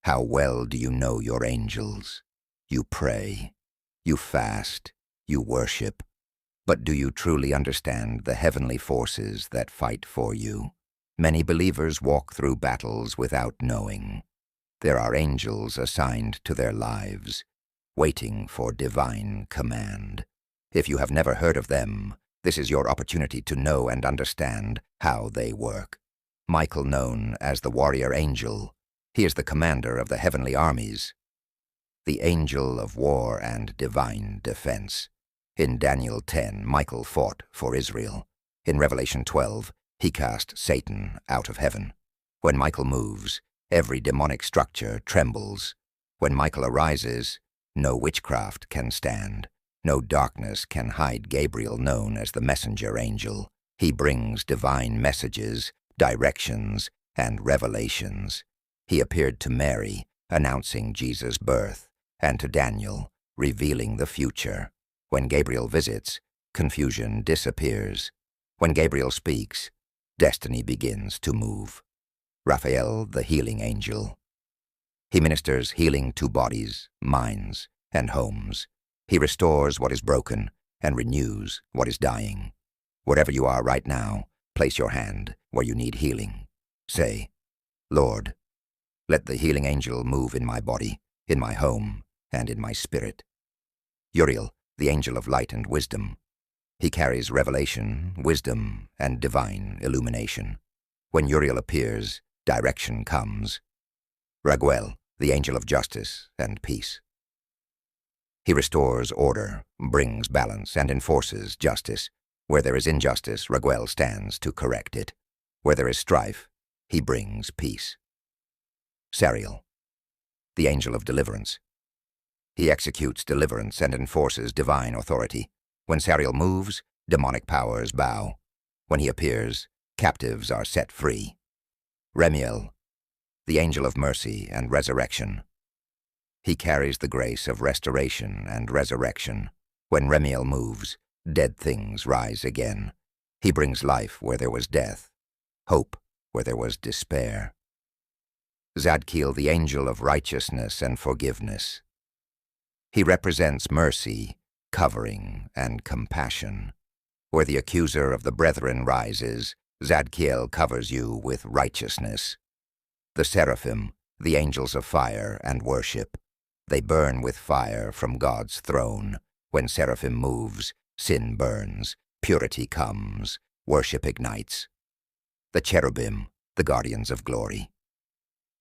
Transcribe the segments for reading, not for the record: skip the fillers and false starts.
How well do you know your angels? You pray, you fast, you worship, but do you truly understand the heavenly forces that fight for you? Many believers walk through battles without knowing. There are angels assigned to their lives, waiting for divine command. If you have never heard of them, this is your opportunity to know and understand how they work. Michael, known as the warrior angel, he is the commander of the heavenly armies, the angel of war and divine defense. In Daniel 10, Michael fought for Israel. In Revelation 12, he cast Satan out of heaven. When Michael moves, every demonic structure trembles. When Michael arises, no witchcraft can stand. No darkness can hide Gabriel, known as the messenger angel. He brings divine messages, directions, and revelations. He appeared to Mary, announcing Jesus' birth, and to Daniel, revealing the future. When Gabriel visits, confusion disappears. When Gabriel speaks, destiny begins to move. Raphael, the healing angel. He ministers healing to bodies, minds, and homes. He restores what is broken and renews what is dying. Wherever you are right now, place your hand where you need healing. Say, Lord, let the healing angel move in my body, in my home, and in my spirit. Uriel, the angel of light and wisdom. He carries revelation, wisdom, and divine illumination. When Uriel appears, direction comes. Raguel, the angel of justice and peace. He restores order, brings balance, and enforces justice. Where there is injustice, Raguel stands to correct it. Where there is strife, he brings peace. Sariel, the angel of deliverance. He executes deliverance and enforces divine authority. When Sariel moves, demonic powers bow. When he appears, captives are set free. Remiel, the angel of mercy and resurrection. He carries the grace of restoration and resurrection. When Remiel moves, dead things rise again. He brings life where there was death, hope where there was despair. Zadkiel, the angel of righteousness and forgiveness. He represents mercy, covering, and compassion. Where the accuser of the brethren rises, Zadkiel covers you with righteousness. The seraphim, the angels of fire and worship. They burn with fire from God's throne. When seraphim moves, sin burns, purity comes, worship ignites. The cherubim, the guardians of glory.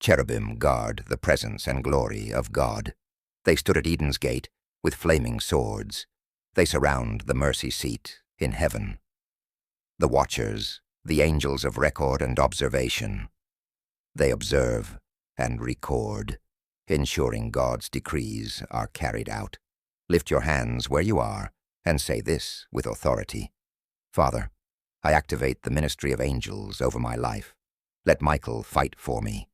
Cherubim guard the presence and glory of God. They stood at Eden's gate with flaming swords. They surround the mercy seat in heaven. The watchers, the angels of record and observation. They observe and record, ensuring God's decrees are carried out. Lift your hands where you are and say this with authority. Father, I activate the ministry of angels over my life. Let Michael fight for me.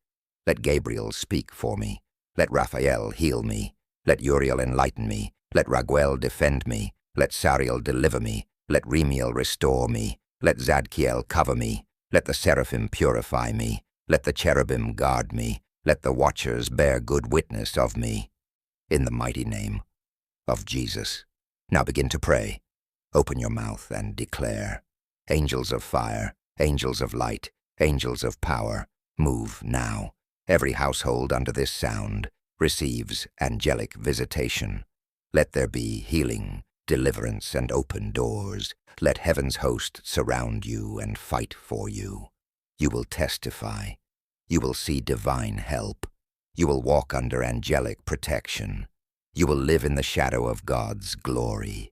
Let Gabriel speak for me. Let Raphael heal me. Let Uriel enlighten me. Let Raguel defend me. Let Sariel deliver me. Let Remiel restore me. Let Zadkiel cover me. Let the seraphim purify me. Let the cherubim guard me. Let the watchers bear good witness of me. In the mighty name of Jesus. Now begin to pray. Open your mouth and declare. Angels of fire, angels of light, angels of power, move now. Every household under this sound receives angelic visitation. Let there be healing, deliverance, and open doors. Let heaven's host surround you and fight for you. You will testify. You will see divine help. You will walk under angelic protection. You will live in the shadow of God's glory.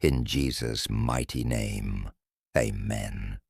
In Jesus' mighty name, amen.